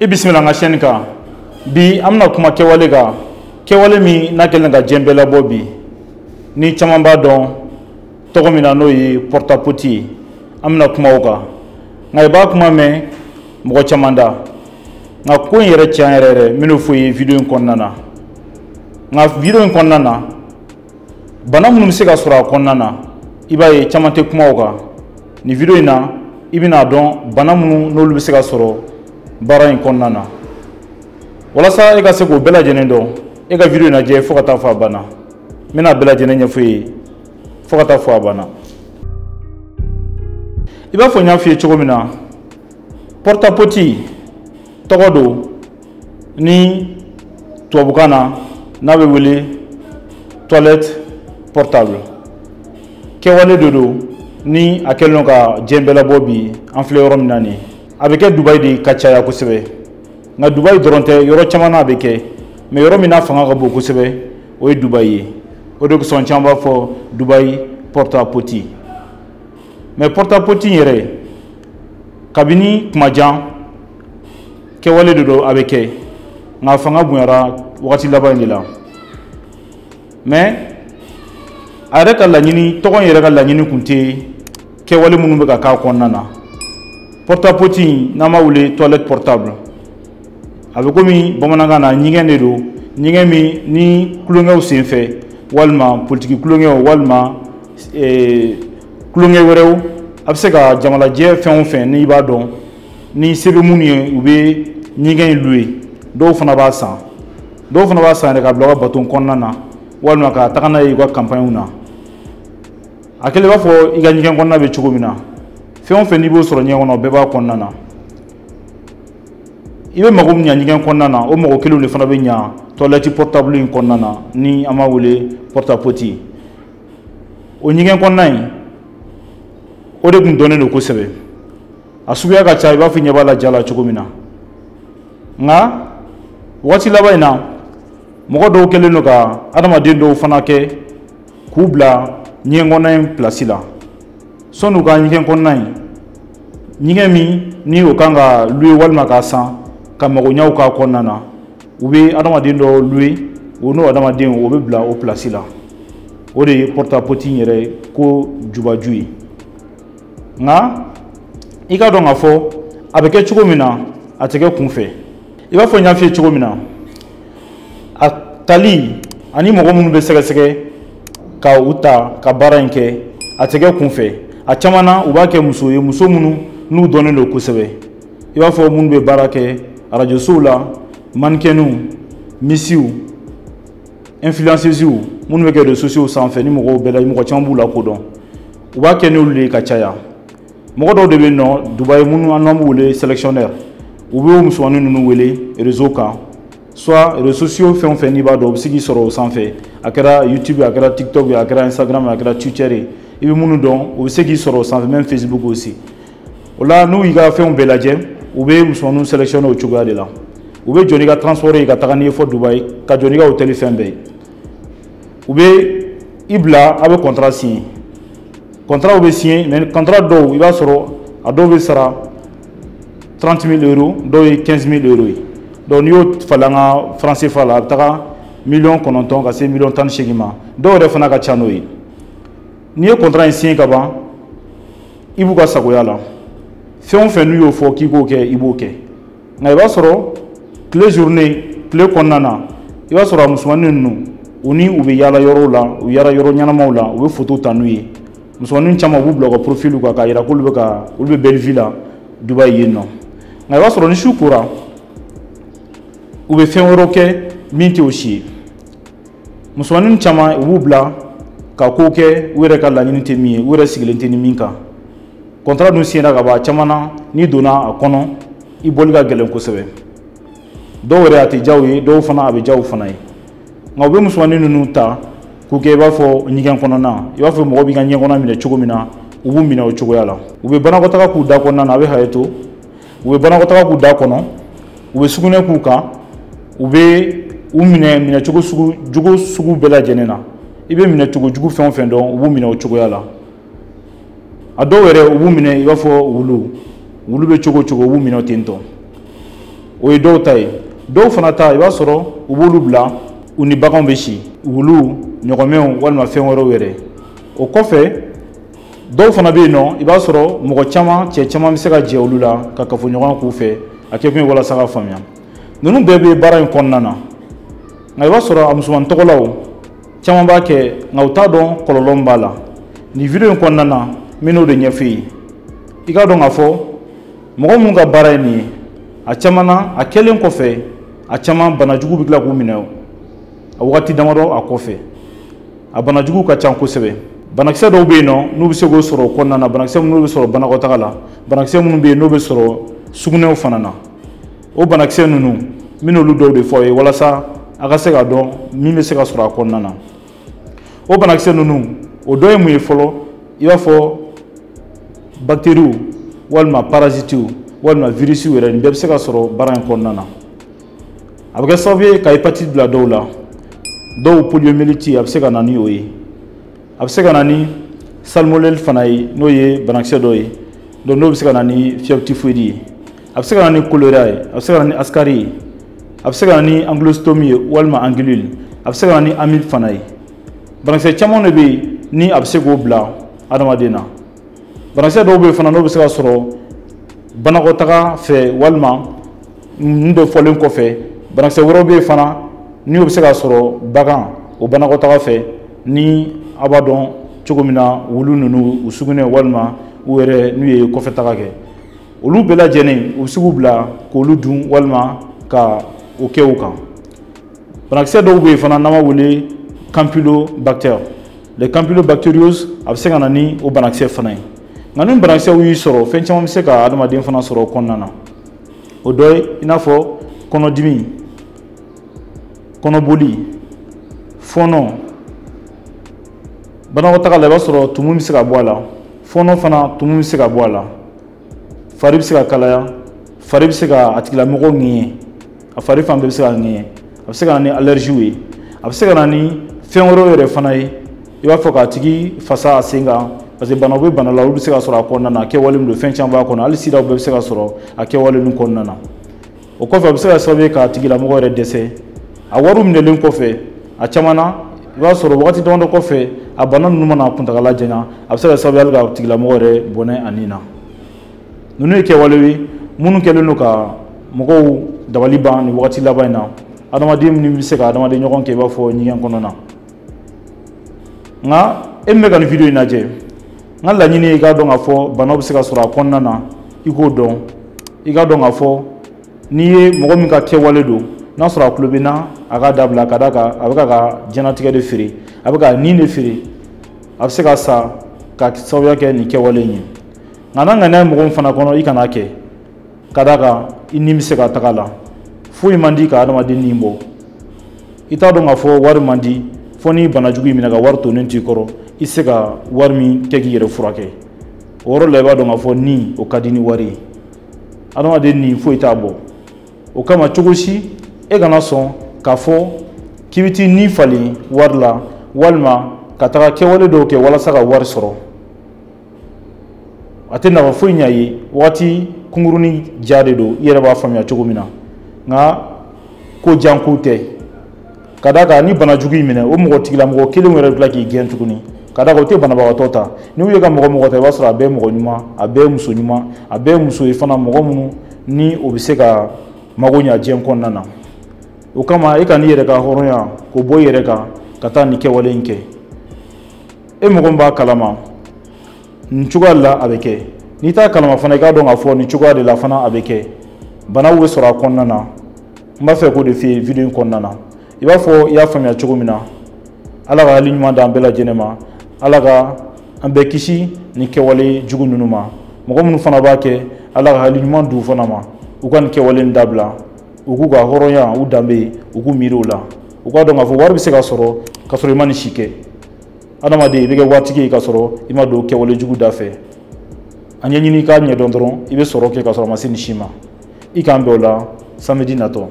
Bismillah nga chaîne ka bi amna kuma kewale mi na kelen ga jembela bobi ni chamamba don togo mina no yi porta-poti amna kuma oka nga ba kuma me mo chamanda nga ko yere tianere mino fuyi video konnana nga video konnana bana munum se ga sura konnana ibaye chamante kuma oka ni video ina ibina don bana munu no lu se ga soro bara in konnana wala sa e ga se go bela jenen do e ga video na je fokata fa bana mina bela jenen nyafuyi fokata fa bana iba fo nyafuyi chogomina porta-poti togodo ni tobukana na be wele toilette portable kewale dodo ni akelno ka jembela bobi en fleur minani avec Dubai de kachaya kusebe nga Dubai doronte yoro chamana beke me yoro mina fanga ga boku sebe o Dubai o de son chamba fo Dubai porta-poti mais porta-poti yere kabini kumajan kewale dodo abeke nga fanga bunyara wakati laba ndila mais areka la nyini togon yere ga la nyini kunte kewale munu be ka konnana porta-poti na mawule toilette portable avec komi bamananga na nyingene do nyingemi ni kulonge o senfe walma politique kulonge o walma kulonge werew absega jamala je fen ni ba don ni sebe muni ube nyingen luwe do fana ba san reka bloga baton konnana walma ka takana yi ko campagne una akele ba fo iga nyingen konna be chugumina fen ni bo soro nyengono be ba konnana ibe magum nya nyingen konnana o mo kilo le fana be nya toilette portable in konnana ni amawule porta-poti o nyingen konnai o de kun donne no ko sebe asubiya ka cha iba fi nyabala jala chugumina nga wati laba ina mo do kele no ka adama dendo fana ke kubla nyengona en place la sonu ka nyigen konnai nyigemi ni okanga lui walma ka san kama go nyaw ka konnana ube adama dendo lui wono adama den obe bla o place la o de porta-poti nyere ko jubajui nga ika don afo abeke chugomina ateke kunfe iba fo nyafie chugomina atali ani mogo munu be sege ka uta ka baranke ateke kunfe a chamana ubake muso munu nu donne lo kusebe iba fo munu be barake radio soula mankenu misiu influenceurs munu be ke de sociaux sans fait ni mogo bela mogo chambula kodon ubake no le ka chaya mogo do de no Dubai munu anom wole sélectionneur ube o muso anu nu wele réseau ka soit réseaux sociaux fait ni ba do sigi soro sans fait akara YouTube akara TikTok akara Instagram akara Twitter ibe munu don o sigi soro sans fait même Facebook aussi ola nu iga fait on belaje ube muso anu sélectionneur o chuga de la ube joni ga transporter ga tagani fo Dubai ka joni ga hotel fembe ube ibla abe contrat signé contrat au signé mais contrat do il va soro a do be sara 30 000 euros do 15 000 euros donc yo falanga français fala taka million kononton ka se million tan shegima do refana ka chanoyi ni contrat signé ka ba ibu ka sagoyala fe nu yo fo ki go ke iboke ngai ba soro clé journée clé konnana il va soro musulmanin nu uni ube yala yoro la u yara yoro nyana maula ube photo tanuyi musonin chama bu blog profil ko ka ira kulbe ka ulbe belle villa Dubai yeno ngai wasoro ni shukura ube fenroke minti oshi musonin chama bu bla ka koke were ka la nyinte mi were sigilente ni minka contrat no siena ga ba chamana ni dona akono i bolga gelen ko sebe do were ati jawi do fana abe jaw fana ngabe musonin nu ta kuke ba fo nyigen konona iba fo mo bi ga nyigen konona mi chugomina ubu mina o chugoyala ube bana ko taka ku da konna na be hayeto ube bana ko taka ku da kono ube sugune ku ka ube umine mina chugo sugu bela jenena ibe mina chugo jugu fen don ubu mina o chugoyala ado were ubu mina iba fo wulu be chugo ubu mina tinto o ye dɔw ta ye. Dɔw fana ta i b'a sɔrɔ u b'olu bila u ni baganw bɛ si wulu ɲɔgɔnmɛnw walima fɛn wɛrɛw yɛrɛ. O kɔfɛ dɔw fana bɛ yen nɔ i b'a sɔrɔ mɔgɔ caman cɛ caman bɛ se ka jɛ olu la ka kafoɲɔgɔnya k'u fɛ a kɛ kun ye walasa ka faamuya. Ninnu bɛɛ bɛ baara in kɔnɔna na nka i b'a sɔrɔ a musoman tɔgɔlaw caman b'a kɛ nka u t'a dɔn kɔlɔlɔ min b'a la. Nin video in kɔnɔna na n bɛ n'o de ɲɛfɔ i ye. I k'a dɔn k'a fɔ mɔgɔ minnu ka baara ye nin ye a caman na a kɛlen kɔfɛ a caman banajugu bɛ tila k'u minɛ a wagati damadɔ a kɔfɛ. A banajugu ka ca kosɛbɛ. Banakisɛ dɔw bɛ yen nɔ n'u bɛ se k'o sɔrɔ o kɔnɔna na, banakisɛ minnu bɛ sɔrɔ banakɔtaga la, banakisɛ minnu bɛ yen n'o bɛ sɔrɔ sugunɛw fana na. O banakisɛ ninnu n bɛ n'olu dɔw de fɔ a ye walasa a ka se ka dɔn min bɛ se ka sɔrɔ a kɔnɔna na. O banakisɛ ninnu o dɔ ye mun ye fɔlɔ i b'a fɔ bactéries walima parasites walima virusiw yɛrɛ nin bɛɛ bɛ se ka sɔrɔ baara in kɔnɔna na. A bɛ kɛ sababu ye ka hépatite bila dɔw la, dɔw poliomyélite a bɛ se ka na ni o ye. A bɛ se ka na ni salmonelle fana ye n'o ye banakisɛ dɔ ye, donc n'o bɛ se ka na ni fièvre typhoïde ye. A bɛ se ka na ni choléra ye, a bɛ se ka na ni ascarie ye, a bɛ se ka na ni angiospermie ye walima angulule, a bɛ se ka na ni amide fana ye. Banakisɛ caman de bɛ yen ni a bɛ se k'o bila adamaden na. Banakisɛ dɔw bɛ yen fana n'o bɛ se ka sɔrɔ banakɔtaga fɛ walima nin de fɔlen kɔfɛ banakisɛ wɛrɛw bɛ yen fana ni o bɛ se ka sɔrɔ bagan o banakɔtaga fɛ ni a b'a dɔn cogo min na wulu ninnu u sugunɛ walima u yɛrɛ n'u ye kɔfɛtaga kɛ. Olu bɛɛ lajɛlen u bɛ se k'u bila k'olu dun walima ka o kɛ u kan. Banakisɛ dɔw bɛ yen fana n'an b'a wele campylobacter. Les campylobacterioses a bɛ se ka na ni o banakisɛ fana ye. Nka ni banakisɛw y'i sɔrɔ fɛn caman bɛ se ka adamaden fana sɔrɔ o kɔnɔna na. O dɔ ye i n'a fɔ kɔnɔdimi, kɔnɔboli, fɔnɔ. Banakɔtaga la i b'a sɔrɔ tumu bɛ se ka bɔ a la, fɔnɔ fana tumu bɛ se ka bɔ a la, fari bɛ se ka kalaya, fari bɛ se ka a tigilamɔgɔ ŋɛɲɛ, a fari fan bɛɛ bɛ se ka ŋɛɲɛ, a bɛ se ka na ni allergies ye, a bɛ se ka na ni fɛn wɛrɛw yɛrɛ fana ye i b'a fɔ k'a tigi fasa a sen kan parce que banaw bɛ bana la olu bɛ se ka sɔrɔ a kɔnɔna na, a kɛwale min don fɛn caman b'a kɔnɔ hali sidaw bɛɛ bɛ se ka sɔrɔ a kɛwale ninnu kɔnɔna na. O kɔfɛ a bɛ se ka sababu ye k'a tigilamɔgɔ yɛrɛ dɛsɛ. A wariw minɛlen kɔfɛ a caman na i b'a sɔrɔ wagati damadɔ kɔfɛ a bana ninnu mana kuntagala janya a bɛ se ka sababu ye hali ka tigilamɔgɔ yɛrɛ bɔnɛ a nin na. Ninnu ye kɛwale ye minnu kɛlen don ka mɔgɔw dabali ban nin wagati laban in na. Adamaden minnu bɛ se ka adamaden ɲɔgɔn kɛ i b'a fɔ ɲɛgɛn kɔnɔna. Nka e min bɛ ka nin video in lajɛ n ka laɲini ye i k'a dɔn k'a fɔ banaw bɛ se ka sɔrɔ a kɔnɔna na i k'o dɔn. I k'a dɔn k'a fɔ n'i ye mɔgɔ min ka kɛwale don n'a sɔrɔ a tulo bɛ na a k'a dabila ka d'a kan a bɛ ka diɲɛlatigɛ de feere, a bɛ ka nin de feere, a bɛ se ka sa ka sababuya kɛ nin kɛwale in ye. Nka n'a ŋaniya mɔgɔ min fana kɔnɔ i kana kɛ ka d'a kan i ni bɛ se ka taga la. Foyi man di ka adamaden nin bɔ. I t'a dɔn k'a fɔ wari man di fo ni banajugu y'i minɛ ka wari tonen t'i kɔrɔ i se ka wari min kɛ k'i yɛrɛ furakɛ. O yɔrɔ la i b'a dɔn k'a fɔ nin o ka di ni wari ye. Adamaden nin foyi t'a bɔ. O kama cogo si e kana sɔn k'a fɔ k'i bɛ t'i ni falen wari la walima ka taga kɛwale dɔw kɛ walasa ka wari sɔrɔ. A tɛ nafa foyi ɲɛ i ye wagati kunkurunin ja de don i yɛrɛ b'a faamuya cogo min na. Nka ko janko tɛ. Ka d'a kan ni banajugu y'i minɛ o mɔgɔ tigilamɔgɔ kelen yɛrɛ bɛ tila k'i gɛn tuguni. Ka d'a kan o tɛ banabagatɔ ta. N'u ye ka mɔgɔ ta i b'a sɔrɔ a bɛɛ ye mɔgɔ ɲuman, a bɛɛ ye muso ɲuman, a bɛɛ ye muso ye fana mɔgɔ minnu ni o bɛ se ka mago ɲɛ diɲɛ kɔnɔna na. O kama e ka n'i yɛrɛ ka hɔrɔnya k'o bɔ i yɛrɛ kan ka taa nin kɛwale in kɛ. E mɔgɔ min b'a kalama nin cogoya de la a bɛ kɛ. N'i t'a kalama fana i k'a dɔn k'a fɔ nin cogoya de la fana a bɛ kɛ. Banaw bɛ sɔrɔ a kɔnɔna na. N b'a fɛ k'o de f'i ye video in kɔnɔna na. I b'a fɔ i y'a faamuya cogo min na. Ala ka hakili ɲuman d'an bɛɛ lajɛlen ma. Ala ka an bɛɛ kisi nin kɛwale jugu ninnu ma. Mɔgɔ minnu fana b'a kɛ Ala ka hakili ɲuman d'u fana ma. U ka nin kɛwale in dabila. U k'u ka hɔrɔnya u danbe u k'u miiri o la. U k'a dɔn k'a fɔ wari bɛ se ka sɔrɔ k'a sɔrɔ i ma nin si kɛ. Adamaden i bɛ kɛ waritigi ye k'a sɔrɔ i ma don kɛwale jugu da fɛ. A ɲɛɲini i k'a ɲɛdɔn dɔrɔn i bɛ sɔrɔ kɛ k'a sɔrɔ a ma se nin si ma. I k'an bɛn o la samedi natɔ.